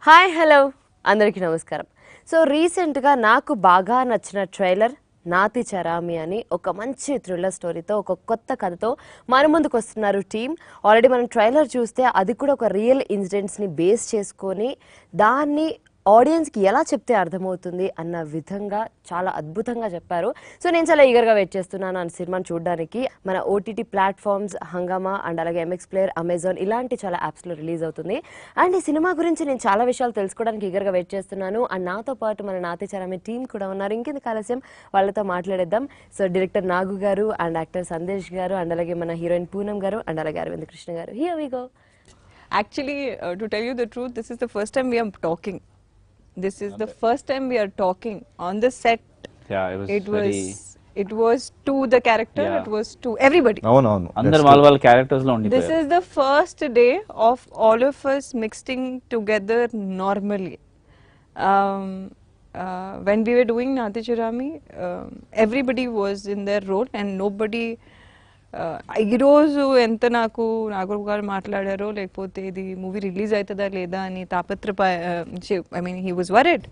Hi hello అందరికీ నమస్కారం. So రీసెంట్గా నాకు బాగా నచ్చిన ట్రైలర్ నాతి చరామి అని ఒక మంచి థ్రిల్లర్ స్టోరీతో ఒక కొత్త కథతో మన ముందుకు వస్తున్నారు టీమ్. ఆల్రెడీ మనం ట్రైలర్ చూస్తే అది కూడా ఒక రియల్ ఇన్సిడెంట్స్ని బేస్ చేసుకొని దాన్ని ఆడియన్స్కి ఎలా చెప్తే అర్థమవుతుంది అన్న విధంగా చాలా అద్భుతంగా చెప్పారు. సో నేను చాలా ఈగర్గా వెయిట్ చేస్తున్నాను ఆ సినిమాని చూడడానికి. మన ఓటీటీ ప్లాట్ఫామ్స్ హంగామా అండ్ అలాగే ఎంఎక్స్ ప్లేయర్, అమెజాన్ ఇలాంటి చాలా యాప్స్లో రిలీజ్ అవుతుంది. అండ్ ఈ సినిమా గురించి నేను చాలా విషయాలు తెలుసుకోవడానికి ఈగర్గా వెయిట్ చేస్తున్నాను. అండ్ నాతో పాటు మన నాతి చరామి టీం కూడా ఉన్నారు. ఇంకెందుకు ఆలస్యం, వాళ్ళతో మాట్లాడేద్దాం. సో డైరెక్టర్ నాగు గారు అండ్ యాక్టర్ సందేశ్ గారు అండ్ అలాగే మన హీరోయిన్ పూనం గారు అండ్ అలాగే Arvind Krishna garu. Here we go. Actually, to tell you the truth, this is the first time we are talking. This is the first time we are talking on the set. Yeah, it was to the character. Yeah. It was to everybody. No. అందరు వాళ్ళ characters లో This is the first day of all of us mixing together normally. When we were doing Nati Chirami, everybody was in their role and nobody. ఈరోజు ఎంత నాకు నాగూర్ గారు మాట్లాడారో లేకపోతే ఇది మూవీ రిలీజ్ అవుతుందా లేదా అని I mean he was worried.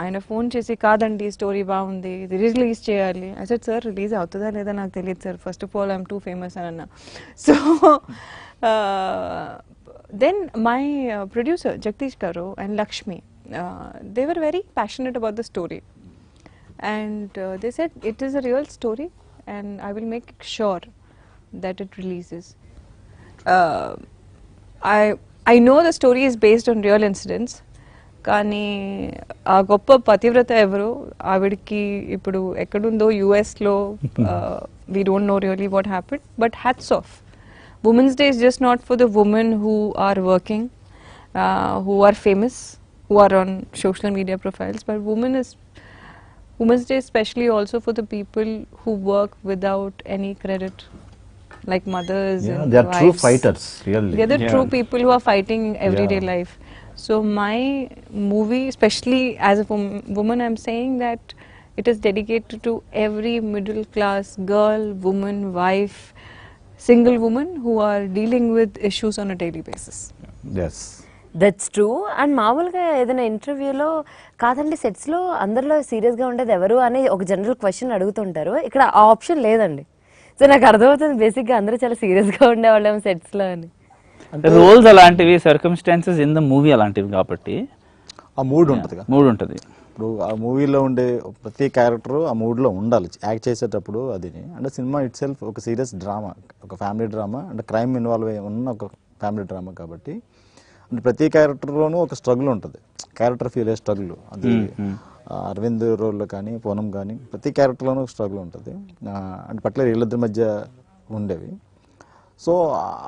ఆయన ఫోన్ చేసి కాదండి స్టోరీ బాగుంది, ఇది రిలీజ్ చేయాలి. ఐ సెడ్ సార్ రిలీజ్ అవుతుందా లేదా నాకు తెలియదు sir, first of all I'm too famous అని అన్నా. So then my producer Jagadish garu and Lakshmi, they were very passionate about the story and they said it is a real story and I will make sure that it releases. I know the story is based on real incidents, కానీ ఆ గొప్ప పతివ్రత ఎవరు ఆవిడకి ఇప్పుడు ఎక్కడుందో యుఎస్లో we don't know really what happened, but hats off. Women's Day is just not for the women who are working, who are famous, who are on social media profiles, but Women's Day especially also for the people who work without any credit, like mothers and they are wives. true fighters, really. They are the true people who are fighting in everyday life. So my movie, especially as a woman, I'm saying that it is dedicated to every middle class girl, woman, wife, single woman who are dealing with issues on a daily basis. Yes. That's true. And మామూలుగా ఏదైనా ఇంటర్వ్యూలో కాదండి సెట్స్లో అందరిలో సీరియస్గా ఉండేది ఎవరు అని ఒక జనరల్ క్వశ్చన్ అడుగుతుంటారు. ఇక్కడ ఆ ఆప్షన్ లేదండి. సో నాకు అర్థమవుతుంది బేసిక్గా అందరూ చాలా సీరియస్గా ఉండేవాళ్ళేమో సెట్స్లో అని. రోల్స్ అలాంటివి, సర్కమ్స్టాన్సెస్ ఇన్ ద మూవీ అలాంటివి కాబట్టి ఆ మూడ్ ఉంటుంది. ఇప్పుడు ఆ మూవీలో ఉండే ప్రతి క్యారెక్టర్ ఆ మూడ్లో ఉండాలి యాక్ట్ చేసేటప్పుడు. అది అంటే సినిమా ఇట్ సెల్ఫ్ ఒక సీరియస్ డ్రామా, ఒక ఫ్యామిలీ డ్రామా, అంటే క్రైమ్ ఇన్వాల్వ్ అయి ఉన్న ఒక ఫ్యామిలీ డ్రామా కాబట్టి అంటే ప్రతి క్యారెక్టర్లోనూ ఒక స్ట్రగుల్ ఉంటుంది, క్యారెక్టర్ ఫీల్ అయ్యే స్ట్రగుల్. అది అరవింద్ రోల్లో కానీ పూనం కానీ ప్రతి క్యారెక్టర్లోనూ స్ట్రగుల్ ఉంటుంది. అంటే పట్ల వీళ్ళిద్దరి మధ్య ఉండేవి. సో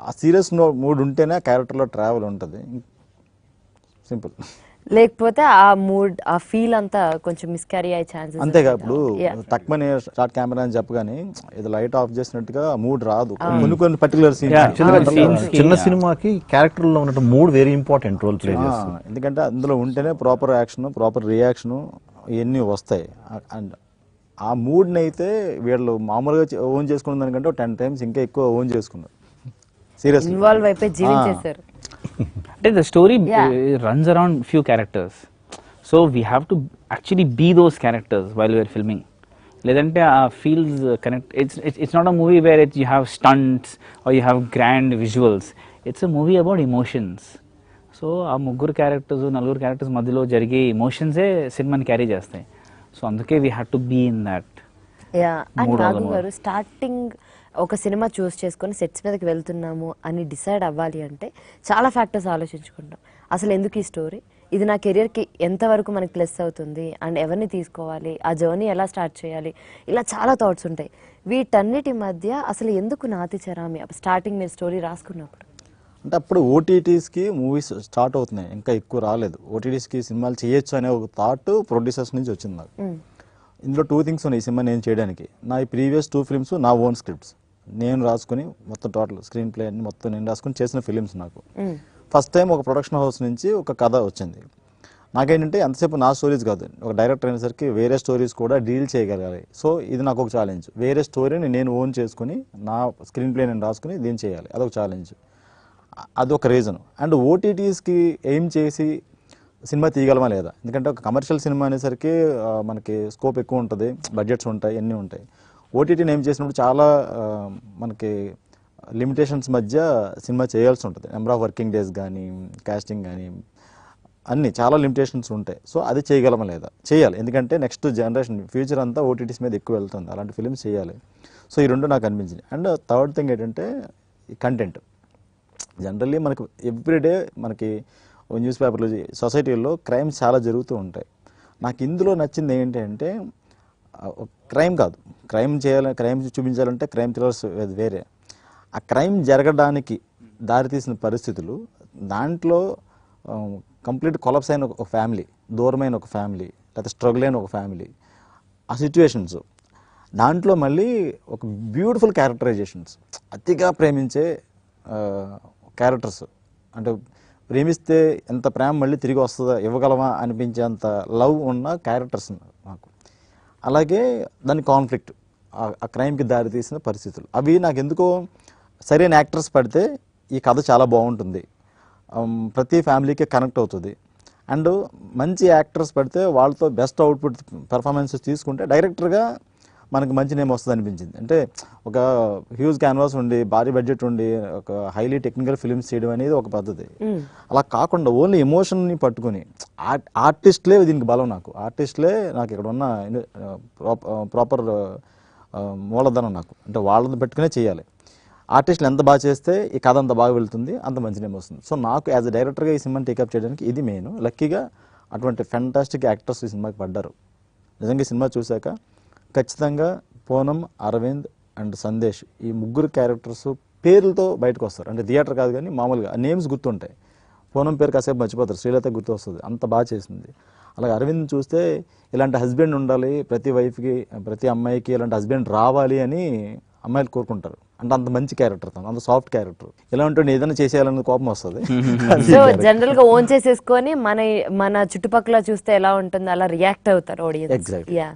ఆ సీరియస్ మూడ్ ఉంటేనే ఆ క్యారెక్టర్లో ట్రావెల్ ఉంటుంది. సింపుల్. లేకపోతే ఆ మూడ్ ఆ ఫీల్ అంతా కొంచెం మిస్క్యారీ అయ్యే ఛాన్సెస్. అంతేగా ఇప్పుడు తక్కువనే స్టార్ట్ కెమెరా అని చెప్పగానే ఏదో లైట్ ఆఫ్ చేసినట్టుగా మూడ్ రాదు. కొన్ని పర్టికులర్ చిన్న సినిమాకి క్యారెక్టర్ లో ఉన్న mood very important role play చేస్తుంది. ఎందుకంటే అందులో ఉంటేనే ప్రాపర్ యాక్షన్, ప్రాపర్ రియాక్షన్ ఇవన్నీ వస్తాయి. అండ్ ఆ మూడ్ని అయితే వీళ్ళు మామూలుగా ఓన్ చేసుకున్న దానికంటే 10 times ఇంకా ఎక్కువ ఓన్ చేసుకున్నారు. సీరియస్ ఇన్వాల్వ్ అయిపోయి జీవించేశారు. అంటే the story runs around few characters, so we have to actually be those characters while we are filming. లేదంటే ఆ feels connect. It's not a movie where you have stunts or you have grand visuals. It's a movie about emotions. So ఆ ముగ్గురు characters, నలుగురు characters మధ్యలో జరిగే ఎమోషన్సే సినిమాని carry చేస్తాయి. So అందుకే we have to be in that. And Nagu garu, starting ఒక cinema చూస్ చేసుకొని సెట్స్ మీదకి వెళ్తున్నాము అని డిసైడ్ అవ్వాలి అంటే చాలా ఫ్యాక్టర్స్ ఆలోచించుకుంటాం. అసలు ఎందుకు ఈ స్టోరీ, ఇది నా కెరియర్కి ఎంతవరకు మనకి ప్లస్ అవుతుంది, అండ్ ఎవరిని తీసుకోవాలి, ఆ జర్నీ ఎలా స్టార్ట్ చేయాలి, ఇలా చాలా థాట్స్ ఉంటాయి. వీటన్నిటి మధ్య అసలు ఎందుకు నాతి చరామి స్టార్టింగ్ మీరు స్టోరీ రాసుకున్నప్పుడు? అంటే అప్పుడు ఓటీటీస్కి మూవీస్ స్టార్ట్ అవుతున్నాయి, ఇంకా ఎక్కువ రాలేదు. ఓటీటీస్కి సినిమాలు చేయొచ్చు అనే ఒక థాట్ ప్రొడ్యూసర్స్ నుంచి వచ్చింది నాకు. ఇందులో 2 things ఉన్నాయి ఈ సినిమా నేను చేయడానికి. నా ఈ ప్రీవియస్ 2 films నా ఓన్ స్క్రిప్ట్స్ నేను రాసుకుని మొత్తం టోటల్ స్క్రీన్ ప్లే అన్ని మొత్తం నేను రాసుకుని చేసిన ఫిలిమ్స్. నాకు ఫస్ట్ టైం ఒక ప్రొడక్షన్ హౌస్ నుంచి ఒక కథ వచ్చింది. నాకేంటంటే ఎంతసేపు నా స్టోరీస్ కాదు, ఒక డైరెక్టర్ అయినసరికి వేరే స్టోరీస్ కూడా డీల్ చేయగలగాలి. సో ఇది నాకు ఒక ఛాలెంజ్. వేరే స్టోరీని నేను ఓన్ చేసుకుని నా స్క్రీన్ ప్లే నేను రాసుకుని దీన్ని చేయాలి, అదొక ఛాలెంజ్. అదొక రీజన్. అండ్ ఓటీటీస్కి ఎయిమ్ చేసి సినిమా తీయగలమా లేదా, ఎందుకంటే ఒక కమర్షియల్ సినిమా అనేసరికి మనకి స్కోప్ ఎక్కువ ఉంటుంది, బడ్జెట్స్ ఉంటాయి, అన్నీ ఉంటాయి. ఓటీటీని ఏం చేసినప్పుడు చాలా మనకి లిమిటేషన్స్ మధ్య సినిమా చేయాల్సి ఉంటుంది. నెంబర్ ఆఫ్ వర్కింగ్ డేస్ కానీ, కాస్టింగ్ కానీ, అన్నీ చాలా లిమిటేషన్స్ ఉంటాయి. సో అది చేయగలమా లేదా, చేయాలి. ఎందుకంటే నెక్స్ట్ జనరేషన్ ఫ్యూచర్ అంతా ఓటీటీస్ మీద ఎక్కువ వెళ్తుంది, అలాంటి ఫిల్మ్స్ చేయాలి. సో ఈ రెండు నాకు అనిపించింది. అండ్ థర్డ్ థింగ్ ఏంటంటే ఈ కంటెంట్. జనరల్లీ మనకు ఎవ్రీడే మనకి న్యూస్ పేపర్లు, సొసైటీల్లో క్రైమ్స్ చాలా జరుగుతూ ఉంటాయి. నాకు ఇందులో నచ్చింది ఏంటంటే క్రైమ్ కాదు, క్రైమ్ చూపించాలంటే క్రైమ్ థ్రిల్లర్స్ వేరే. ఆ క్రైమ్ జరగడానికి దారితీసిన పరిస్థితులు, దాంట్లో కంప్లీట్ కొలాప్స్ అయిన ఒక ఫ్యామిలీ, దూరమైన ఒక ఫ్యామిలీ, లేకపోతే స్ట్రగుల్ అయిన ఒక ఫ్యామిలీ, ఆ సిచ్యువేషన్స్, దాంట్లో మళ్ళీ ఒక బ్యూటిఫుల్ క్యారెక్టరైజేషన్స్, అతిగా ప్రేమించే క్యారెక్టర్స్, అంటే ప్రేమిస్తే ఎంత ప్రేమ మళ్ళీ తిరిగి వస్తుందా, ఇవ్వగలమా అనిపించేంత లవ్ ఉన్న క్యారెక్టర్స్ నాకు. అలాగే దాని కాన్ఫ్లిక్ట్, ఆ క్రైమ్కి దారి తీసిన పరిస్థితులు, అవి నాకు ఎందుకో సరైన యాక్టర్స్ పడితే ఈ కథ చాలా బాగుంటుంది, ప్రతి ఫ్యామిలీకి కనెక్ట్ అవుతుంది. అండ్ మంచి యాక్టర్స్ పడితే వాళ్ళతో బెస్ట్ అవుట్పుట్ పెర్ఫార్మెన్సెస్ తీసుకుంటే డైరెక్టర్గా మనకు మంచి నేమ్ వస్తుంది అనిపించింది. అంటే ఒక హ్యూజ్ క్యాన్వాస్ ఉండి, భారీ బడ్జెట్ ఉండి, ఒక హైలీ టెక్నికల్ ఫిల్మ్స్ చేయడం అనేది ఒక పద్ధతి. అలా కాకుండా ఓన్లీ ఎమోషన్ని పట్టుకుని ఆర్టిస్ట్లే దీనికి బలం. ఆర్టిస్ట్లే నాకు ఇక్కడ ఉన్న ప్రాపర్ మూలధనం నాకు, అంటే వాళ్ళని పెట్టుకునే చేయాలి. ఆర్టిస్టులు ఎంత బాగా చేస్తే ఈ కథ అంత బాగా వెళ్తుంది, అంత మంచి నేమ్ వస్తుంది. సో నాకు యాజ్ అ డైరెక్టర్గా ఈ సినిమాని టేకప్ చేయడానికి ఇది మెయిన్. లక్కీగా అటువంటి ఫెంటాస్టిక్ యాక్టర్స్ ఈ సినిమాకి పడ్డారు. నిజంగా ఈ సినిమా చూశాక ఖచ్చితంగా పూనం, అరవింద్ అండ్ సందేశ్, ఈ ముగ్గురు క్యారెక్టర్స్ పేర్లతో బయటకు వస్తారు. అంటే థియేటర్ కాదు కానీ మామూలుగా నేమ్స్ గుర్తుంటాయి. పూనం పేరు కాసేపు మర్చిపోతారు, శ్రీలత గుర్తు వస్తుంది, అంత బాగా చేసింది. అలాగే అరవింద్ చూస్తే ఇలాంటి హస్బెండ్ ఉండాలి, ప్రతి వైఫ్కి, ప్రతి అమ్మాయికి ఇలాంటి హస్బెండ్ రావాలి అని అమ్మాయిలు కోరుకుంటారు. అంటే అంత మంచి క్యారెక్టర్, అంత సాఫ్ట్ క్యారెక్టర్. ఇలా ఉంటే ఏదైనా చేసేయాలన్న కోపం వస్తుంది. సో జనరల్ గా ఓన్ చేసేసుకొని మన చుట్టుపక్కల చూస్తే ఎలా ఉంటుందో అలా రియాక్ట్ అవుతారు ఆడియన్స్. యా.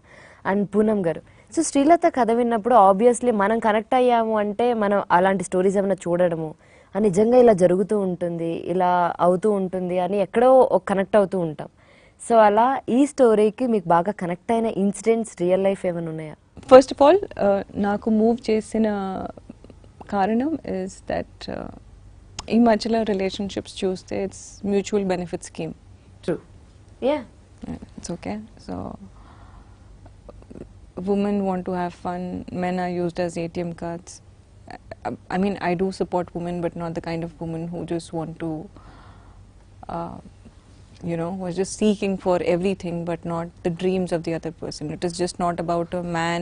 అండ్ పూనం గారు, సో శ్రీలత కథ విన్నప్పుడు ఆబ్వియస్లీ మనం కనెక్ట్ అయ్యాము అంటే మనం అలాంటి స్టోరీస్ ఏమైనా చూడడము, నిజంగా ఇలా జరుగుతూ ఉంటుంది, ఇలా అవుతూ ఉంటుంది అని ఎక్కడో కనెక్ట్ అవుతూ ఉంటాం. సో అలా ఈ స్టోరీకి మీకు బాగా కనెక్ట్ అయిన ఇన్సిడెంట్స్ రియల్ లైఫ్ ఏమైనా ఉన్నాయా? ఫస్ట్ ఆఫ్ ఆల్ నాకు మూవ్ చేసిన కారణం ఇస్ దట్ ఈ మధ్యలో రిలేషన్షిప్స్ చూస్తే it's mutual benefit scheme. True. Yeah, it's okay. So women want to have fun, men are used as ATM cards. I mean, I do support women, but not the kind of women who just want to who are just seeking for everything but not the dreams of the other person. It is just not about a man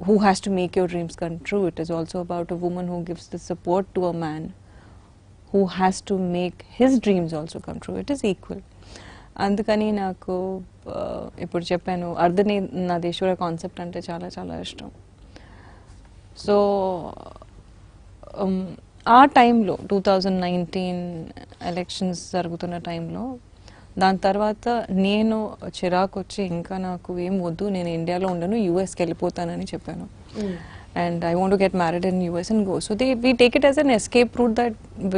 who has to make your dreams come true. It is also about a woman who gives the support to a man who has to make his dreams also come true. It is equal. అందుకని నాకు ఇప్పుడు చెప్పాను అర్ధని నాదేశ్వర concept అంటే చాలా చాలా ఇష్టం. So ఆ టైంలో 2019 ఎలక్షన్స్ జరుగుతున్న టైంలో, దాని తర్వాత నేను చిరాకు వచ్చి ఇంకా నాకు ఏం వద్దు, నేను ఇండియాలో ఉండను, యూఎస్కి వెళ్ళిపోతానని చెప్పాను. And I want to get married in US and go. So we take it as an escape route that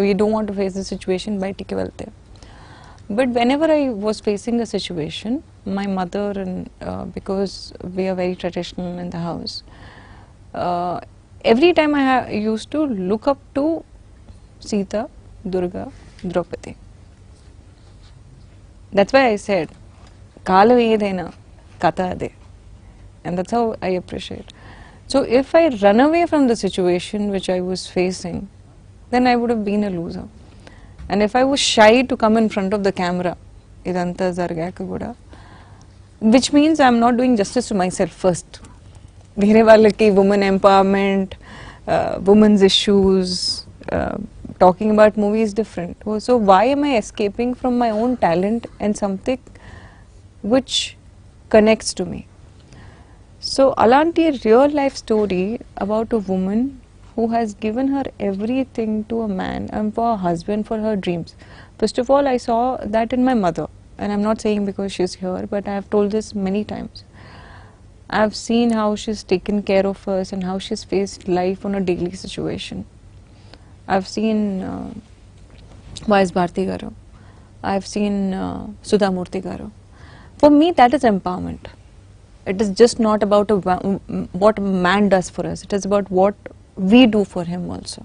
we don't want to face the situation by take velte. But whenever I was facing a situation, my mother and because we are very traditional in the house, every time I used to look up to Sita, Durga, Draupadi. That's why I said, Kalam edaina katha ade, and that's how I appreciate. So if I run away from the situation which I was facing, then I would have been a loser. And if I was shy to come in front of the camera, idantha zargaka kuda, which means I am not doing justice to myself first. Vere vallaki women empowerment, women's issues, talking about movies different. So why am I escaping from my own talent and something which connects to me? So alanti real life story about a woman who has given her everything to a man and for a husband, for her dreams. First of all, I saw that in my mother, and I'm not saying because she's here, but I have told this many times. I have seen how she's taken care of us and how she's faced life on a daily situation. I've seen Vice Bharti Garu. I've seen Sudha Murthy Garu. For me, that is empowerment. It is just not about what a man does for us. It is about what we do for him also.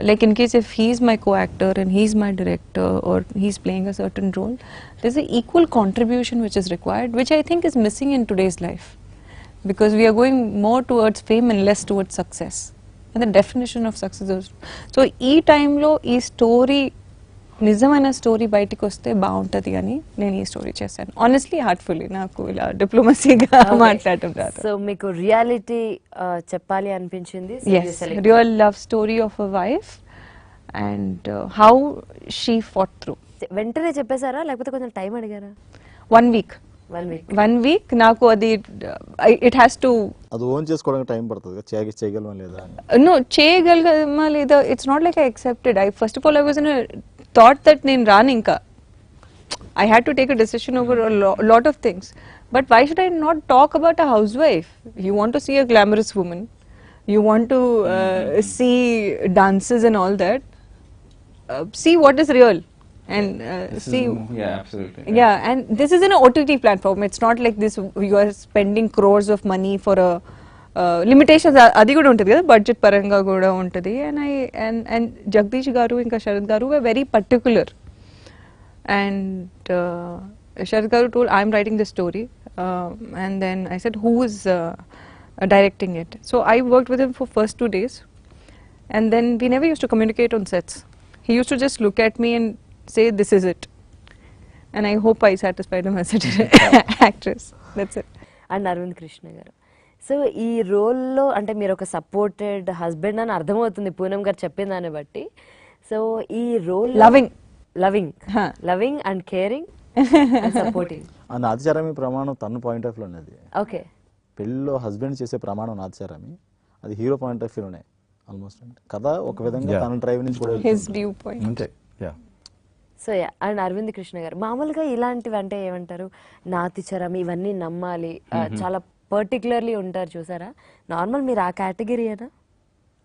Like in case if he's my co-actor and he's my director or he's playing a certain role, there's an equal contribution which is required, which I think is missing in today's life. Because we are going more towards fame and less towards success. And the definition of success is... So, ఈ టైంలో ఈ story నిజమైన story బయటకు వస్తే బాగుంటుంది అని నేను ఈ స్టోరీ చేశాను. ఆనెస్ట్లీ హార్ట్ఫుల్లీ, నాకు ఇలా డిప్లొమసీగా మాట్లాడటం రాదు. సో మీకు రియాలిటీ చెప్పాలి అనిపించింది. Yes, real love story of a wife and how she fought through. వెంటనే చెప్పేశారా లేకపోతే కొంచెం టైం అడిగారా? 1 week. 1 week నాకు అది ఇట్ హ్యాస్ టు అది ఓన్ చేసుకోవడానికి టైం పడుతుంది, చేయగలమా లేదా? నో, చేయగలమా లేదా, it's not like I accepted. I first of all I was in thought that నేను రాను ఇంకా. I had to take a decision over a lot of things. But why should I not talk about a housewife? You want to see a glamorous woman, you want to see dances and all that, see what is real. And see, yeah, absolutely. Yeah, and this is an OTT platform. It's not like this you are spending crores of money for a limitations adi kuda untadi kada, budget paranga kuda untadi. And Jagdish garu inka Sharad garu were very particular, and Sharad garu told I'm writing the story, and then I said who is directing it. So I worked with him for first 2 days, and then we never used to communicate on sets. He used to just look at me and say this is it, and I hope I satisfied him as an actress. That's it. And Arvind Krishna garu, so ఈ రోల్లో అంటే మీరు ఒక supported husband అని అర్థమవుతుంది పూనం గారు చెప్పిన దాన్ని బట్టి. సో ఈ role loving and caring and supporting. ఆ నాతిచారమి ప్రమాణం తన పాయింట్ ఆఫ్ వ్యూలోనే. అది ఓకే, పెళ్ళిలో హస్బెండ్ చేసే ప్రమాణం నాతిచారమి, అది హీరో పాయింట్ ఆఫ్ వ్యూలోనే ఆల్మోస్ట్. కదా ఒక విధంగా తన డ్రైవ్ నుంచి కూడా his viewpoint. అంతే. Yeah. So and Arvind Krishna garu, మామూలుగా ఇలాంటివి అంటే ఏమంటారు, నాతిచరం ఇవన్నీ నమ్మాలి, చాలా పర్టికులర్లీ ఉంటారు చూసారా, నార్మల్ మీరు ఆ కేటగిరీనా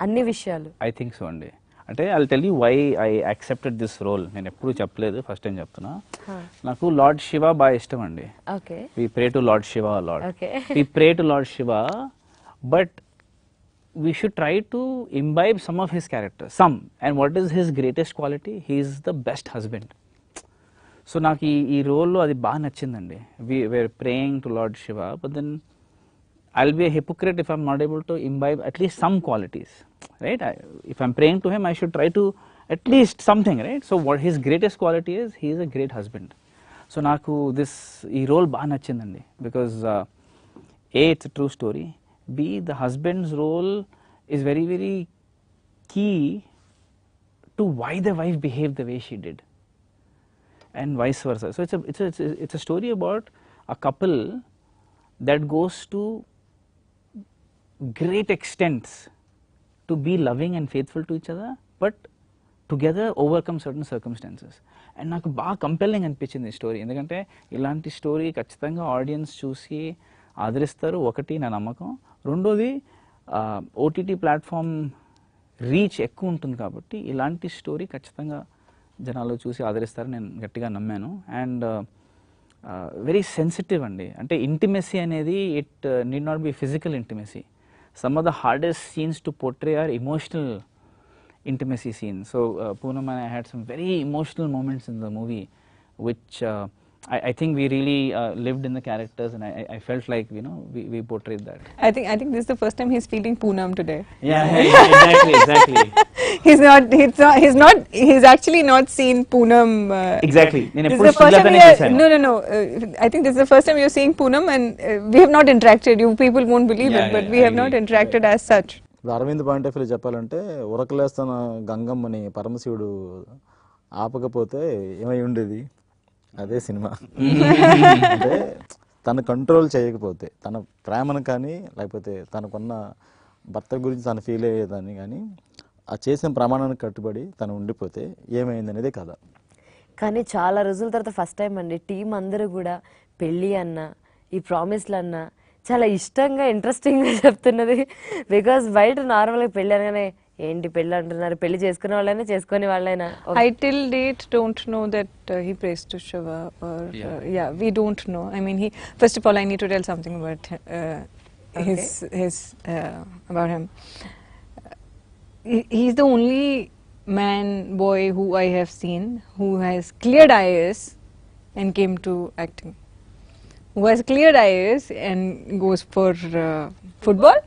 అన్ని విషయాలు? ఐ థింక్ సో అండి. అంటే I tell you why I accepted this role. నేను ఎప్పుడు చెప్పలేదు, ఫస్ట్ టైం చెప్తున్నా. నాకు లార్డ్ శివ బాగా ఇష్టం అండి. Okay, we pray to lord Shiva lord. Okay, we pray to lord Shiva, but we should try to imbibe some of his characters, some. And what is his greatest quality? He is the best husband. So నాకు ఈ రోల్లో అది బాగా నచ్చిందండి. we're praying to Lord Shiva, but then I'll be a hypocrite if I'm not able to imbibe at least some qualities, right? If I'm praying to him, I should try to at least something, right? So what his greatest quality is, he is a great husband. So నాకు ఈ role బాగా నచ్చిందండి, because A, it's a true story. B, the husband's role is very, very key to why the wife behaved the way she did, and vice versa. So it's a story about a couple that goes to great extents to be loving and faithful to each other, but together overcome certain circumstances. And నాకు బాగా compelling అనిపించింది ఈ story, ఎందుకంటే ఇలాంటి story ఖచ్చితంగా audience చూసి ఆదరిస్తారు, ఒకటి నా నమ్మకం. రెండోది ఓటీటీ ప్లాట్ఫామ్ రీచ్ ఎక్కువ ఉంటుంది కాబట్టి ఇలాంటి స్టోరీ ఖచ్చితంగా జనాలు చూసి ఆదరిస్తారని నేను గట్టిగా నమ్మాను. అండ్ వెరీ సెన్సిటివ్ అండి, అంటే ఇంటిమెసీ అనేది it need not be physical intimacy. Some of the hardest scenes to portray or emotional intimacy scenes. So Poonam and I had some very emotional moments in the movie, which I think we really lived in the characters, and I felt like, you know, we portrayed that. I think this is the first time he's feeling Poonam today. Yeah, exactly. He's actually not seen Poonam. Exactly. This is the first time no. I think this is the first time you're seeing Poonam, and we have not interacted. You people won't believe it, but we have not interacted as such. ఇప్పుడు Arvind point of view చెప్పాలంటే, ఉరకలేస్తున్న గంగమ్మని పరమశివుడు ఆపకపోతే ఏమై ఉండేది, అదే cinema. అంటే తను control చేయకపోతే, తన ప్రేమను కానీ లేకపోతే తనకున్న భర్త గురించి తను ఫీల్ అయ్యేదాన్ని కానీ ఆ చేసిన ప్రమాణానికి కట్టుబడి తను ఉండిపోతే ఏమైంది అనేది కథ. కానీ చాలా రోజుల తర్వాత ఫస్ట్ టైం అండి టీం అందరూ కూడా పెళ్ళి అన్న ఈ ప్రామిస్లు అన్న చాలా ఇష్టంగా ఇంట్రెస్టింగ్గా చెప్తున్నది. బికాస్ బయట నార్మల్గా పెళ్ళి అనగానే ఏంటి పెళ్ళి అంటున్నారు, పెళ్లి చేసుకునే వాళ్ళైనా చేసుకునే వాళ్ళైనా? I till date don't know that he prays to Shiva or yeah, we don't know. I mean, he first of all, I need to tell something about his about him. He's the only man boy who I have seen who has cleared IAS and came to acting. Who has cleared IAS and goes for football,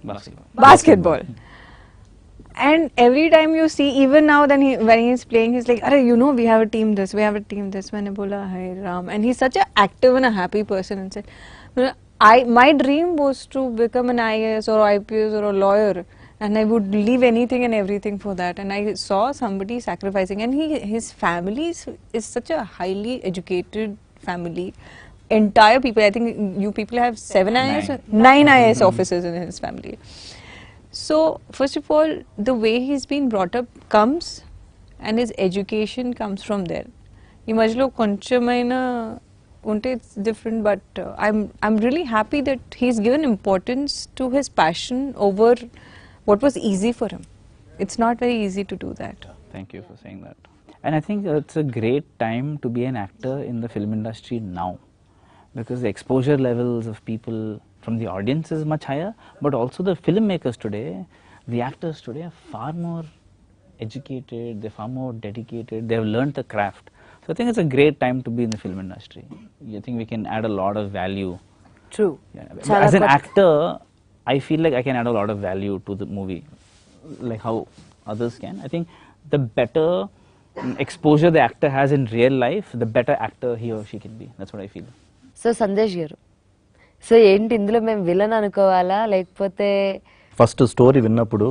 basketball. And every time you see, even now, then when he's playing, he's like, "Arey, you know, we have a team this, we have a team this." Maine bola, "Hi Ram," and he's such an active and a happy person. And said, my dream was to become an IAS or IPS or a lawyer, and I would leave anything and everything for that. And I saw somebody sacrificing, and his family is such a highly educated family. Entire people, I think you people have 9 IAS officers in his family. So, first of all, the way he's been brought up comes, and his education comes from there. ఈ మధ్యలో కొంచెమైనా ఉంటే it's different, but I'm really happy that he's given importance to his passion over what was easy for him. It's not very easy to do that. Thank you for saying that. And I think it's a great time to be an actor in the film industry now, because the exposure levels of people from the audience is much higher, but also the filmmakers today, the actors today are far more educated, they're far more dedicated, they've learned the craft. So I think it's a great time to be in the film industry. I think we can add a lot of value. True. Yeah. As an actor, I feel like I can add a lot of value to the movie, like how others can. I think the better exposure the actor has in real life, the better actor he or she can be. That's what I feel. So Sandesh garu, so ఏంటి ఇందులో మేము villain అనుకోవాలా లేకపోతే? First story విన్నప్పుడు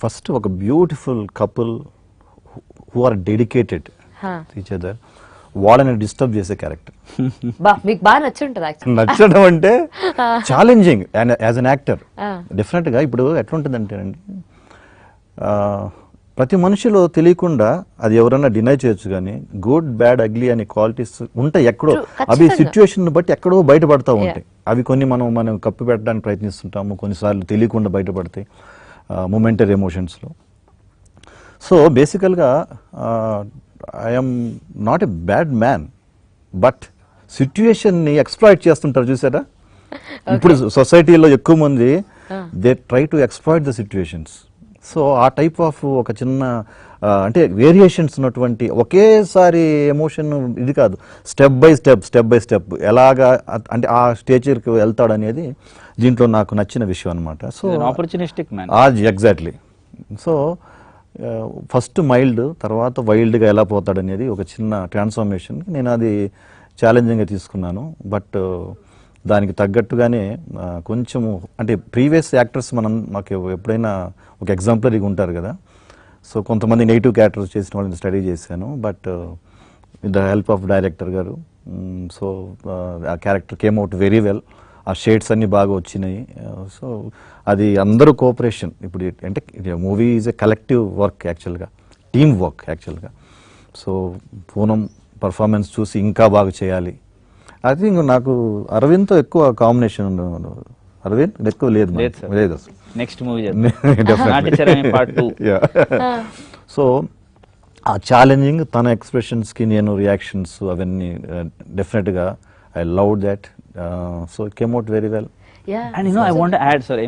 first ఒక beautiful couple who are dedicated each other, వాళ్ళని disturb చేసే character. మీకు బాగా నచ్చుంటుంది యాక్చువల్లీ. నచ్చడం అంటే challenging and as an actor డెఫినెట్గా. ఇప్పుడు ఎట్లుంటుందంటే అండి, ప్రతి మనిషిలో తెలియకుండా అది ఎవరైనా డినై చేయొచ్చు, కానీ గుడ్ బ్యాడ్ అగ్లీ అనే క్వాలిటీస్ ఉంటాయి ఎక్కడో. అవి సిచ్యువేషన్ బట్టి ఎక్కడో బయటపడతా ఉంటాయి. అవి కొన్ని మనం కప్పు పెట్టడానికి ప్రయత్నిస్తుంటాము, కొన్నిసార్లు తెలియకుండా బయటపడతాయి మొమెంటరీ ఎమోషన్స్లో. సో బేసికల్గా I'm not a bad man, but సిచ్యువేషన్ని ఎక్స్ప్లాయిట్ చేస్తుంటారు చూసారా. ఇప్పుడు సొసైటీలో ఎక్కువ మంది they try to exploit the situations. So ఆ టైప్ ఆఫ్ ఒక చిన్న అంటే వేరియేషన్స్ ఉన్నటువంటి, ఒకేసారి ఎమోషన్ ఇది కాదు, స్టెప్ బై స్టెప్ ఎలాగా అంటే ఆ స్టేజ్కి వెళ్తాడు అనేది దీంట్లో నాకు నచ్చిన విషయం అనమాట. So opportunistic man. Exactly. So first mild, తర్వాత వైల్డ్గా ఎలా పోతాడనేది ఒక చిన్న ట్రాన్స్ఫర్మేషన్. నేను అది ఛాలెంజింగ్గా తీసుకున్నాను. బట్ దానికి తగ్గట్టుగానే కొంచెము అంటే ప్రీవియస్ యాక్టర్స్ మాకు ఎప్పుడైనా ఒక ఎగ్జాంపులరీగా ఉంటారు కదా. సో కొంతమంది నెగిటివ్ క్యారెక్టర్స్ చేసిన వాళ్ళని స్టడీ చేశాను, but with the help of director గారు. సో ఆ character came out very well. ఆ షేడ్స్ అన్నీ బాగా వచ్చినాయి. సో అది అందరూ కోఆపరేషన్. ఇప్పుడు అంటే movie is a collective work యాక్చువల్గా, టీమ్ వర్క్ యాక్చువల్గా. సో పూనం పర్ఫార్మెన్స్ చూసి ఇంకా బాగా చేయాలి. ఐ థింక్ నాకు అరవింద్తో ఎక్కువ కాంబినేషన్. అరవింద్ ఎక్కువ లేదు అసలు. నెక్స్ట్ మూవీ సో ఆ ఛాలెంజింగ్, తన ఎక్స్ప్రెషన్స్కి నేను రియాక్షన్స్ అవన్నీ డెఫినెట్గా I love that. So it came out very well. And you know, I want to add, sorry,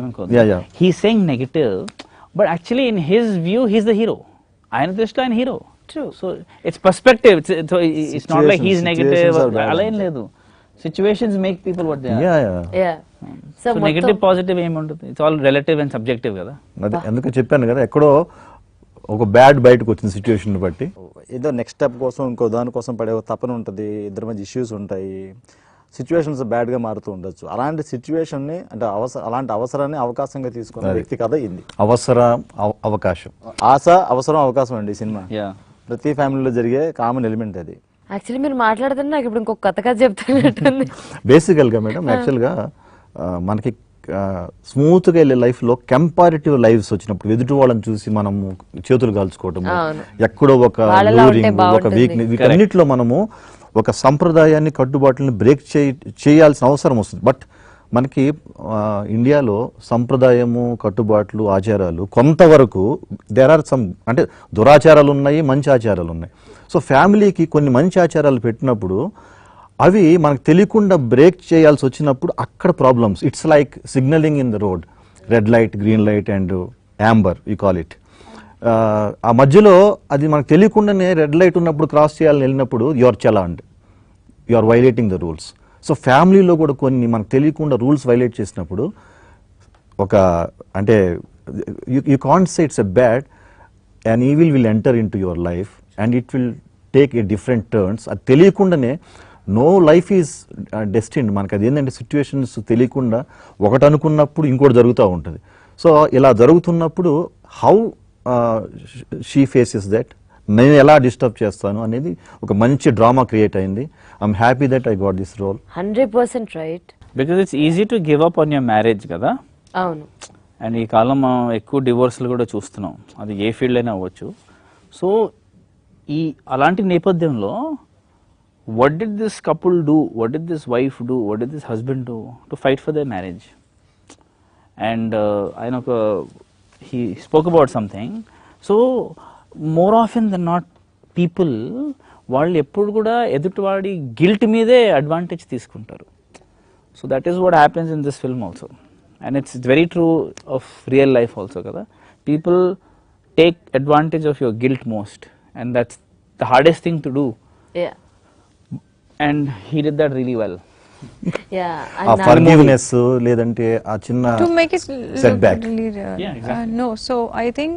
he's saying negative, but actually in his view, he's the hero. I know this line hero. True. So it's perspective. It's not like he's negative. Align ledu. Situations make people what they are. Yeah. So negative, positive ఏం ఉంటుంది? It's all relative and subjective కదా. అదే అందుకే చెప్పాను కదా, ఎక్కడో ఒక bad బయటకు వచ్చిన సిచ్యువేషన్ బట్టి ఏదో నెక్స్ట్ స్టెప్ కోసం ఇంకో దానికోసం పడే తపన ఉంటుంది, ఇద్దరి మధ్య ఇష్యూస్ ఉంటాయి, సిచ్యువేషన్స్ బ్యాడ్గా మారుతూ ఉండొచ్చు. అలాంటి సిచ్యువేషన్ని అంటే అలాంటి అవసరాన్ని అవకాశంగా తీసుకున్న వ్యక్తి కథ ఇది. అవకాశం, ఆశ, అవసరం, అవకాశం అండి ఈ సినిమా. ప్రతి ఫ్యామిలీలో జరిగే కామన్ ఎలిమెంట్ అది. యాక్చువల్లీ మీరు మాట్లాడుతున్నా నాకు ఇప్పుడు ఇంకొక కొత్త కథ చెప్తున్నట్టుంది. బేసికల్గా మేడం, యాక్చువల్గా మనకి స్మూత్గా వెళ్ళే లైఫ్లో కంపారిటివ్ లైఫ్స్ వచ్చినప్పుడు ఎదుటి వాళ్ళని చూసి మనము చేతులు కాల్చుకోవటము, ఎక్కడో ఒక లూరింగ్, ఒక వీక్నెస్, వీటన్నిటిలో మనము ఒక సంప్రదాయాన్ని, కట్టుబాట్లని బ్రేక్ చేయాల్సిన అవసరం వస్తుంది. బట్ మనకి ఇండియాలో సంప్రదాయము కట్టుబాట్లు ఆచారాలు కొంతవరకు దేర్ ఆర్ సమ్ అంటే దురాచారాలు ఉన్నాయి, మంచి ఆచారాలు ఉన్నాయి. సో ఫ్యామిలీకి కొన్ని మంచి ఆచారాలు పెట్టినప్పుడు అవి మనకు తెలియకుండా బ్రేక్ చేయాల్సి వచ్చినప్పుడు అక్కడ problems. It's like signalling in the road, red light, green light and Amber you call it. ఆ మధ్యలో అది మనకు తెలియకుండానే రెడ్ లైట్ ఉన్నప్పుడు క్రాస్ చేయాలని వెళ్ళినప్పుడు you are challaned, you are violating the rules. So ఫ్యామిలీలో కూడా కొన్ని మనకు తెలియకుండా రూల్స్ వైలేట్ చేసినప్పుడు ఒక అంటే you can't say it's a bad, and evil will enter in to your life and it will take a different turns. అది తెలియకుండానే నో లైఫ్ ఈజ్ డెస్టిన్డ్. మనకు అది ఏంటంటే సిచ్యువేషన్స్ తెలియకుండా ఒకటి అనుకున్నప్పుడు ఇంకోటి జరుగుతూ ఉంటుంది. సో ఇలా జరుగుతున్నప్పుడు హౌ షీ ఫేసెస్ దట్, నేను ఎలా డిస్టర్బ్ చేస్తాను అనేది ఒక మంచి డ్రామా క్రియేట్ అయింది. I'm happy that I got this role. 100% right. Because it's easy to give up on your marriage కదా. అవును. అండ్ ఈ కాలం మనం ఎక్కువ డివోర్స్లు కూడా చూస్తున్నాం, అది ఏ ఫీల్డ్ అయినా అవ్వచ్చు. సో ఈ అలాంటి నేపథ్యంలో what did this couple do, what did this wife do, what did this husband do to fight for their marriage? And he spoke about something. So more often than not people వాళ్ళు ఎప్పుడు కూడా ఎదుటివాడి guilt మీదే advantage తీసుకుంటారు. So that is what happens in this film also, and it's very true of real life also కదా. People take advantage of your guilt most, and that's the hardest thing to do. And he did that really well. ఆ forgiveness లేదంటే ఆ చిన్న to make it setback. really real. Yeah, exactly. No, so I think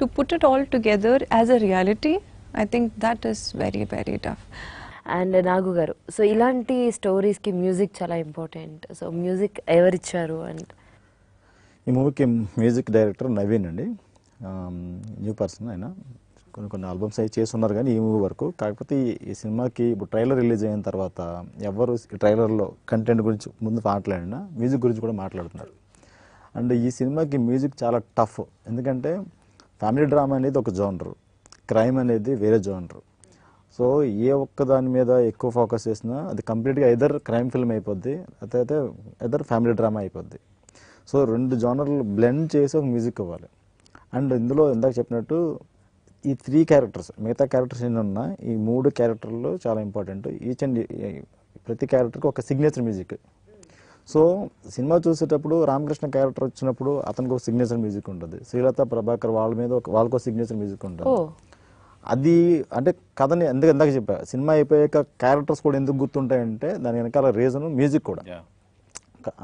to put it all together as a reality, I think that is very, very tough. And Nagu garu, so ఇలాంటి స్టోరీస్కి music చాలా important. So music ఎవరిచ్చారు? And ఈ మూవీకి music director Naveen అండి, new person. ఆయన కొన్ని albums అవి చేస్తున్నారు కానీ ఈ మూవీ వరకు. కాకపోతే ఈ సినిమాకి ఇప్పుడు ట్రైలర్ రిలీజ్ అయిన తర్వాత ఎవరు ట్రైలర్లో కంటెంట్ గురించి ముందు మాట్లాడినా మ్యూజిక్ గురించి కూడా మాట్లాడుతున్నారు. అండ్ ఈ సినిమాకి మ్యూజిక్ చాలా టఫ్, ఎందుకంటే ఫ్యామిలీ డ్రామా అనేది ఒక జోనరు, క్రైమ్ అనేది వేరే జోనరు. సో ఏ ఒక్క దాని మీద ఎక్కువ ఫోకస్ చేసినా అది కంప్లీట్గా ఎదర్ క్రైమ్ ఫిల్మ్ అయిపోద్ది, అయితే ఎదర్ ఫ్యామిలీ డ్రామా అయిపోద్ది. సో రెండు జోనర్లు బ్లెండ్ చేసి ఒక మ్యూజిక్ ఇవ్వాలి. అండ్ ఇందులో ఇందాక చెప్పినట్టు ఈ 3 క్యారెక్టర్స్, మిగతా క్యారెక్టర్స్ ఎన్ని ఉన్నా ఈ 3 క్యారెక్టర్లు చాలా ఇంపార్టెంట్. ఈచ్ అండ్ ప్రతి క్యారెక్టర్కి ఒక సిగ్నేచర్ మ్యూజిక్. సో సినిమా చూసేటప్పుడు రామకృష్ణ క్యారెక్టర్ వచ్చినప్పుడు అతనికి ఒక సిగ్నేచర్ మ్యూజిక్ ఉంటుంది, శ్రీలత ప్రభాకర్ వాళ్ళ మీద వాళ్ళకు ఒక సిగ్నేచర్ మ్యూజిక్ ఉంటుంది. అది అంటే కథని ఇందాక చెప్పా, సినిమా అయిపోయాక క్యారెక్టర్స్ కూడా ఎందుకు గుర్తుంటాయంటే దాని వెనకాల రీజన్ మ్యూజిక్ కూడా.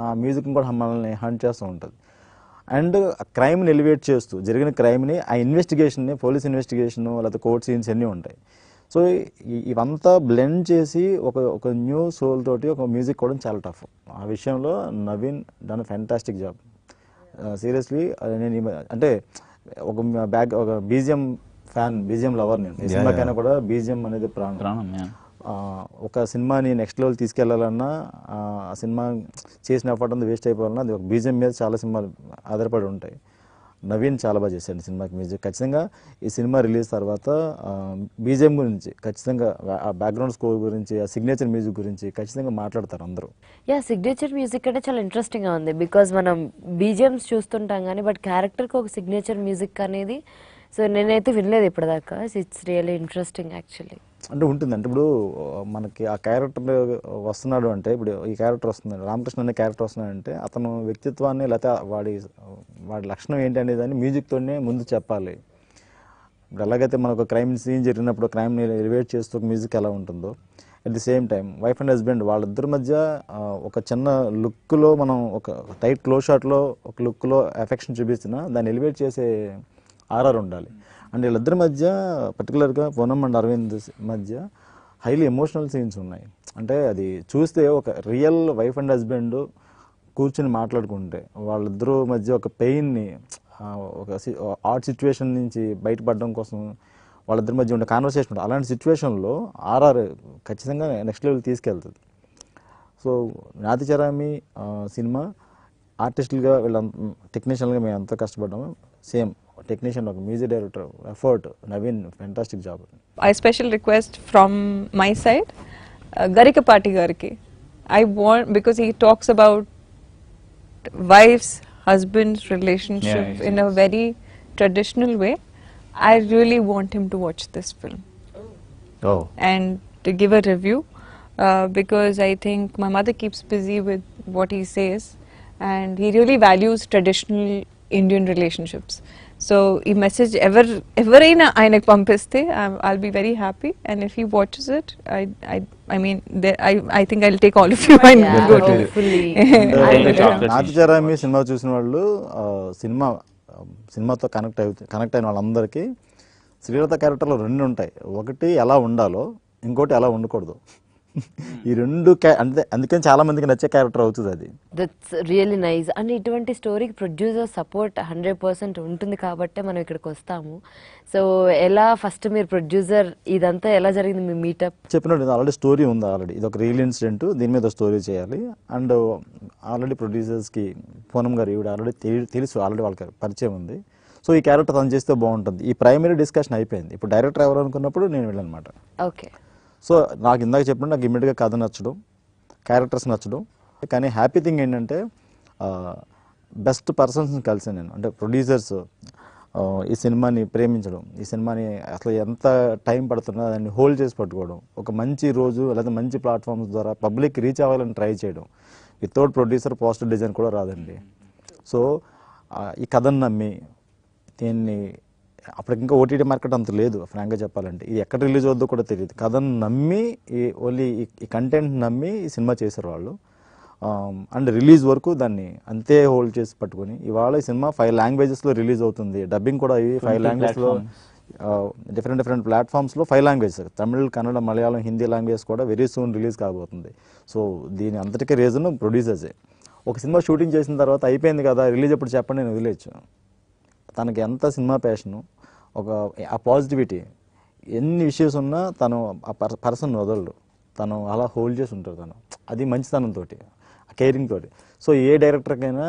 ఆ మ్యూజిక్ కూడా మనల్ని హంట్ చేస్తూ ఉంటుంది. అండ్ క్రైమ్ని ఎలివేట్ చేస్తూ జరిగిన క్రైమ్ని, ఆ ఇన్వెస్టిగేషన్ని, పోలీస్ ఇన్వెస్టిగేషన్ లేకపోతే కోర్ట్ సీన్స్ అన్నీ ఉంటాయి. సో ఇవంతా బ్లెండ్ చేసి ఒక న్యూ సోల్ తోటి ఒక మ్యూజిక్ కూడా చాలా టఫ్. ఆ విషయంలో Naveen done fantastic job. Seriously నేను అంటే ఒక బీజిఎం ఫ్యాన్, బీజిఎం లవర్. నేను ఈ సినిమాకైనా కూడా బీజిఎం అనేది ప్రాణం. ఒక సినిమాని నెక్స్ట్ లెవెల్ తీసుకెళ్లాలన్నా, ఆ సినిమా చేసిన ఎఫర్ట్ అంతా వేస్ట్ అయిపోవాలన్నా అది ఒక బీజిఎం మీద చాలా సినిమాలు ఆధారపడి ఉంటాయి. నవీన్ చాలా బాగా చేశాడు సినిమాకి మ్యూజిక్. ఖచ్చితంగా ఈ సినిమా రిలీజ్ తర్వాత బీజిఎం గురించి ఖచ్చితంగా, ఆ బ్యాక్గ్రౌండ్ స్కోర్ గురించి, ఆ సిగ్నేచర్ మ్యూజిక్ గురించి ఖచ్చితంగా మాట్లాడతారు అందరూ. సిగ్నేచర్ మ్యూజిక్ అంటే చాలా ఇంట్రెస్టింగ్గా ఉంది. బికాజ్ మనం బీజిఎమ్స్ చూస్తుంటాం కానీ బట్ క్యారెక్టర్కి ఒక సిగ్నేచర్ మ్యూజిక్ అనేది సో నేనైతే వినలేదు ఇప్పటిదాకా. It's really interesting actually. అంటే ఉంటుంది, అంటే ఇప్పుడు మనకి ఆ క్యారెక్టర్ వస్తున్నాడు అంటే, ఇప్పుడు ఈ క్యారెక్టర్ వస్తున్నాడు, రామకృష్ణ అనే క్యారెక్టర్ వస్తున్నాడు అంటే అతను వ్యక్తిత్వాన్ని లేకపోతే వాడి లక్షణం ఏంటి అనేదాన్ని మ్యూజిక్తోనే ముందు చెప్పాలి. ఇప్పుడు ఎలాగైతే మనకు క్రైమ్ సీన్ జరిగినప్పుడు క్రైమ్ని ఎలివేట్ చేస్తూ మ్యూజిక్ ఎలా ఉంటుందో, at the same time wife and husband వాళ్ళిద్దరి మధ్య ఒక చిన్న లుక్లో, మనం ఒక టైట్ క్లోజ్ షాట్లో ఒక లుక్లో ఎఫెక్షన్ చూపిస్తున్నా దాన్ని ఎలివేట్ చేసే ఆర్ఆర్ ఉండాలి. అండ్ వీళ్ళిద్దరి మధ్య పర్టికులర్గా పూనం అండ్ అరవింద్ మధ్య హైలీ ఎమోషనల్ సీన్స్ ఉన్నాయి. అంటే అది చూస్తే ఒక రియల్ వైఫ్ అండ్ హస్బెండ్ కూర్చుని మాట్లాడుకుంటే వాళ్ళిద్దరూ మధ్య ఒక పెయిన్ని, ఒక ఆర్ట్ సిచ్యువేషన్ నుంచి బయటపడడం కోసం వాళ్ళిద్దరి మధ్య ఉండే కాన్వర్సేషన్ ఉంటుంది. అలాంటి సిచ్యువేషన్లో ఆర్ఆర్ ఖచ్చితంగా నెక్స్ట్ లెవెల్ తీసుకెళ్తుంది. సో నాతిచరామి సినిమా ఆర్టిస్టులుగా వీళ్ళ టెక్నీషియన్గా మేము ఎంతో కష్టపడ్డాము. సేమ్ టెక్నీషియన్, ఒక music director effort, Naveen fantastic job. I special request from my side, Garikapati Gariki. I want, because he talks about wife's husband's relationship Yeah, in a very traditional way, I really want him to watch this film Oh. and to give a review, because I think my mother keeps busy with what he says, and he really values traditional Indian relationships. So ఈ message ఎవరైనా ఆయనకు పంపిస్తే I'll be very happy, and if he watches it, I mean I think I'll take all of you and Yeah, go to hopefully. And chocolate నాతి చరామి cinema చూసిన వాళ్ళు సినిమాతో connect అయిన వాళ్ళందరికీ శ్రీలత క్యారెక్టర్లో రెండు ఉంటాయి. ఒకటి ఎలా ఉండాలో, ఇంకోటి ఎలా ఉండకూడదు. ఈ రెండు అందుకని చాలా మందికి నచ్చే క్యారెక్టర్ అవుతుంది అది. That's really nice. అండ్ ఇటువంటి స్టోరీకి ప్రొడ్యూసర్ సపోర్ట్ 100% ఉంటుంది కాబట్టే మనం ఇక్కడికి వస్తాము. సో ఎలా ఫస్ట్ మీరు ప్రొడ్యూసర్ ఇదంతా ఎలా జరిగింది మీ మీటప్? చెప్పినట్టు ఆల్రెడీ స్టోరీ ఉంది. ఆల్రెడీ ఇది ఒక రియల్ ఇన్సిడెంట్, దీని మీద స్టోరీ చేయాలి. అండ్ ఆల్రెడీ ప్రొడ్యూసర్స్కి పూనం గారు ఈవిడ ఆల్రెడీ తెలుసు, ఆల్రెడీ వాళ్ళకి పరిచయం ఉంది. సో ఈ క్యారెక్టర్ తను చేస్తే బాగుంటుంది. ఈ ప్రైమరీ డిస్కషన్ అయిపోయింది. ఇప్పుడు డైరెక్టర్ ఎవరు అనుకున్నప్పుడు నేను వెళ్ళనమాట. ఓకే. సో నాకు ఇందాక చెప్పినట్టు నాకు ఇమ్మీడియట్గా కథ నచ్చడం, క్యారెక్టర్స్ నచ్చడం. కానీ హ్యాపీ థింగ్ ఏంటంటే బెస్ట్ పర్సన్స్ని కలిసాను నేను. అంటే ప్రొడ్యూసర్స్ ఈ సినిమాని ప్రేమించడం, ఈ సినిమాని అసలు ఎంత టైం పడుతుందో దాన్ని హోల్డ్ చేసి పట్టుకోవడం, ఒక మంచి రోజు లేదా మంచి ప్లాట్ఫామ్స్ ద్వారా పబ్లిక్ రీచ్ అవ్వాలని ట్రై చేయడం. వితౌట్ ప్రొడ్యూసర్ పోస్టర్ డిజైన్ కూడా రాదండి. సో ఈ కథను నమ్మి దీన్ని అప్పటికి ఇంకా ఓటీటీ మార్కెట్ అంత లేదు ఫ్రాంక్గా చెప్పాలంటే. ఇది ఎక్కడ రిలీజ్ అవుద్దో కూడా తెలియదు. కథను నమ్మి ఓన్లీ ఈ కంటెంట్ నమ్మి ఈ సినిమా చేశారు వాళ్ళు. అండ్ రిలీజ్ వరకు దాన్ని అంతే హోల్డ్ చేసి పట్టుకొని ఇవాళ ఈ సినిమా 5 లాంగ్వేజెస్లో రిలీజ్ అవుతుంది. డబ్బింగ్ కూడా ఇవి 5 లాంగ్వేజ్లో డిఫరెంట్ ప్లాట్ఫామ్స్లో 5 లాంగ్వేజెస్, తమిళ్, కన్నడ, మలయాళం, హిందీ లాంగ్వేజ్ కూడా వెరీ సూన్ రిలీజ్ కాబోతుంది. సో దీని అంతటికీ రీజన్ ప్రొడ్యూసర్సే. ఒక సినిమా షూటింగ్ చేసిన తర్వాత అయిపోయింది కదా రిలీజ్ ఎప్పుడు చెప్పండి నేను వదిలేయచ్చు. తనకి ఎంత సినిమా ప్యాషను, ఆ పాజిటివిటీ, ఎన్ని ఇష్యూస్ ఉన్నా తను ఆ పర్సన్ వదలడు. తను అలా హోల్డ్ చేసి ఉంటారు. తను అది మంచితనంతో, కేరింగ్ తోటి. సో ఏ డైరెక్టర్కైనా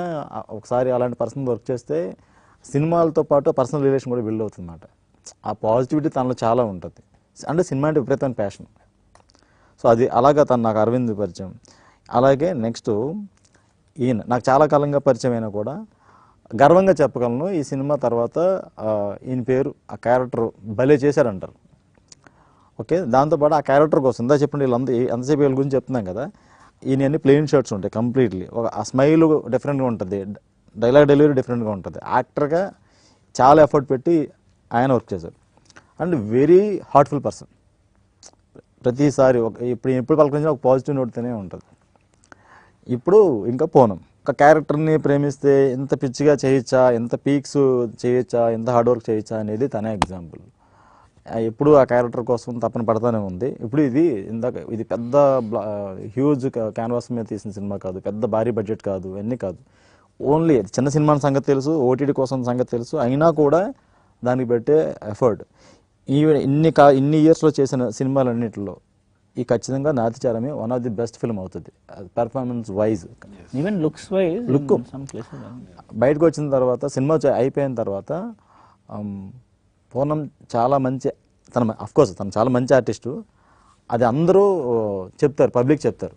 ఒకసారి అలాంటి పర్సన్ వర్క్ చేస్తే సినిమాలతో పాటు పర్సనల్ రిలేషన్ కూడా బిల్డ్ అవుతుంది అన్నమాట. ఆ పాజిటివిటీ తనలో చాలా ఉంటుంది. అంటే సినిమా అంటే విపరీతమైన ప్యాషన్. సో అది అలాగా తను నాకు అరవింద్ పరిచయం. అలాగే నెక్స్ట్ ఈయన నాకు చాలా కాలంగా పరిచయం అయినా కూడా గర్వంగా చెప్పగలను ఈ సినిమా తర్వాత ఈయన పేరు, ఆ క్యారెక్టర్ భలే చేశారంటారు. ఓకే, దాంతోపాటు ఆ క్యారెక్టర్ కోసం ఇందా చెప్పండి వీళ్ళంతా ఎంతసేపు వీళ్ళ గురించి చెప్తున్నాం కదా, ఈయన అన్ని ప్లెయిన్ షర్ట్స్ ఉంటాయి కంప్లీట్లీ. ఆ స్మైల్ డిఫరెంట్గా ఉంటుంది, డైలాగ్ డెలివరీ డిఫరెంట్గా ఉంటుంది. యాక్టర్గా చాలా ఎఫర్ట్ పెట్టి ఆయన వర్క్ చేశారు. And very heartful person. ప్రతిసారి ఎప్పుడు పలకరించినా ఒక పాజిటివ్ నోట్తోనే ఉంటుంది. ఇప్పుడు ఇంకా పూనం ఒక క్యారెక్టర్ని ప్రేమిస్తే ఎంత పిచ్చిగా చేయొచ్చా, ఎంత పీక్స్ చేయొచ్చా, ఎంత హార్డ్ వర్క్ చేయొచ్చా అనేది తనే ఎగ్జాంపుల్. ఎప్పుడు ఆ క్యారెక్టర్ కోసం తపన పడతానే ఉంది. ఇప్పుడు ఇది పెద్ద హ్యూజ్ క్యాన్వాస్ మీద తీసిన సినిమా కాదు, పెద్ద భారీ బడ్జెట్ కాదు, అన్నీ కాదు. ఓన్లీ చిన్న సినిమా సంగతి తెలుసు, ఓటీటీ కోసం సంగతి తెలుసు, అయినా కూడా దానికి పెట్టే ఎఫర్ట్. ఇన్ని ఇయర్స్లో చేసిన సినిమాలన్నింటిలో ఈ ఖచ్చితంగా నాతి చారమే one of the best film అవుతుంది performance wise. Even looks wise look బయటకు వచ్చిన తర్వాత సినిమా అయిపోయిన తర్వాత పూనం చాలా మంచి, అఫ్కోర్స్ తను చాలా మంచి ఆర్టిస్టు. అది అందరూ చెప్తారు, పబ్లిక్ చెప్తారు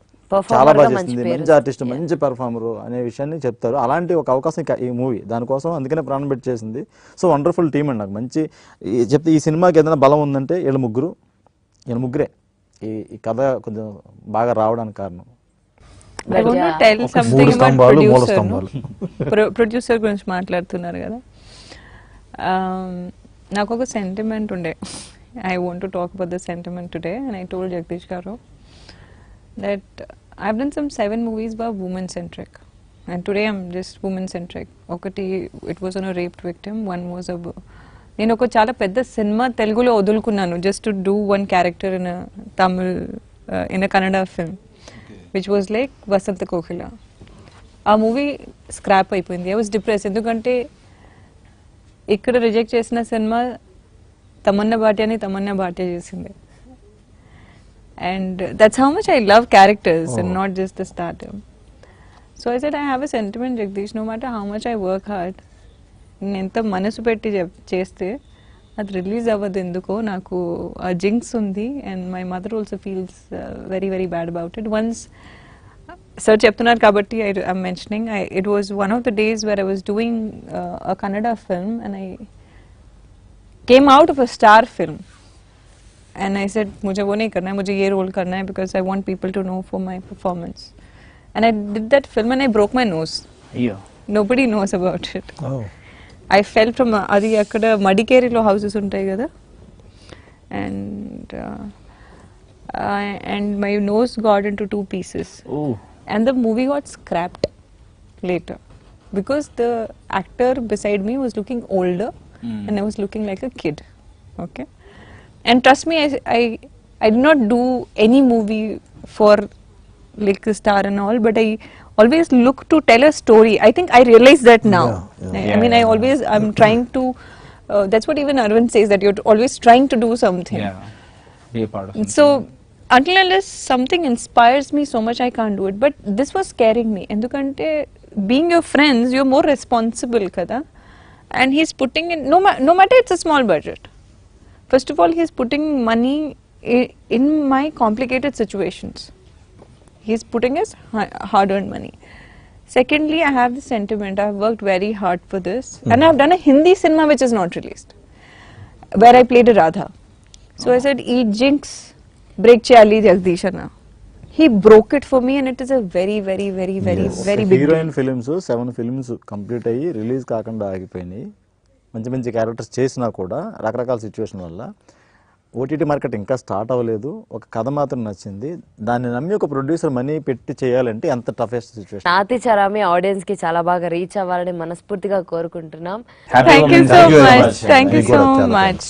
చాలా బాగా చేస్తుంది, మంచి ఆర్టిస్ట్, మంచి పెర్ఫార్మరు అనే విషయాన్ని చెప్తారు. అలాంటి ఒక అవకాశం ఈ మూవీ దానికోసం అందుకనే ప్రాణం పెట్టి చేసింది. సో వండర్ఫుల్ టీమ్ అండి. నాకు మంచి చెప్తే ఈ సినిమాకి ఏదైనా బలం ఉందంటే వీళ్ళ ముగ్గురే ఈ కథ కొంచెం బాగా రావడానికి కారణం. I want to tell something about producer. Producer గురించి మాట్లాడుతున్నారు కదా, నాకు ఒక సెంటిమెంట్ ఉండే. I want to talk about the sentiment today, and I told Jagdish garu that I've done some 7 movies were women centric, and today I'm just women centric. Okati it was on a raped victim, one was a నేను ఒక చాలా పెద్ద cinema తెలుగులో వదులుకున్నాను just to do one character in a Tamil in a Kannada film, which was like Vasanta Kokhila. ఆ movie scrap అయిపోయింది. I was depressed ఎందుకంటే ఇక్కడ reject చేసిన సినిమా తమన్నా భాటియా చేసింది. And that's how much I love characters and not just the stardom. So I said I have a sentiment, Jagdish, no matter how much I work hard, ఎంత మనసు పెట్టి చేస్తే అది release అవ్వదు. ఎందుకో నాకు ఆ జింక్స్ ఉంది, and my mother also feels very very bad about it. Once sir చెప్తున్నారు కాబట్టి I'm mentioning. It was one of the days where I was doing a Kannada film and I came out of a star film and I said मुझे वो नहीं करना है, मुझे ये role करना है because I want people to know for my performance. And I did that film and I broke my nose. Yeah. Nobody knows about it. Oh. I fell from అది అక్కడ మడికేరిలో హౌసెస్ ఉంటాయి కదా, and my nose got into 2 pieces. Oh. And the movie got scrapped later because the actor beside me was looking older and I was looking like a kid. Okay, and trust me, I did not do any movie for like a star and all, but I always look to tell a story. I think I realize that now. I mean, I'm trying to that's what even Arvind says, that you're always trying to do something. Yeah. Be a part of something. So until unless something inspires me so much, I can't do it. But this was scaring me. Endukante being your friends, you're more responsible kada. And he's putting in, no matter it's a small budget. First of all, he's putting money in my complicated situations. He's putting his hard-earned money. Secondly, I have the sentiment, I've worked very hard for this. And I've done a Hindi cinema which is not released, where I played a Radha. So I said, eat jinx, break chali jagdishana. He broke it for me and it is a very, very, very, very, very big deal. Heroine films 7 films complete అయ్యి release కాకుండా ఆగిపోయినాయి. మంచి మంచి characters చేసినా కూడా రకరకాల situation వల్ల OTT market ఇంకా స్టార్ట్ అవ్వలేదు. ఒక కథ మాత్రం నచ్చింది. దాన్ని నమ్మి ఒక ప్రొడ్యూసర్ మనీ పెట్టి చేయాలంటే ఎంత టఫెస్ట్ సిచ్యువేషన్. నాతి చరామి ఆడియన్స్ కి చాలా బాగా రీచ్ అవ్వాలని మనస్ఫూర్తిగా కోరుకుంటున్నాం. Thank you so much. Thank you so much.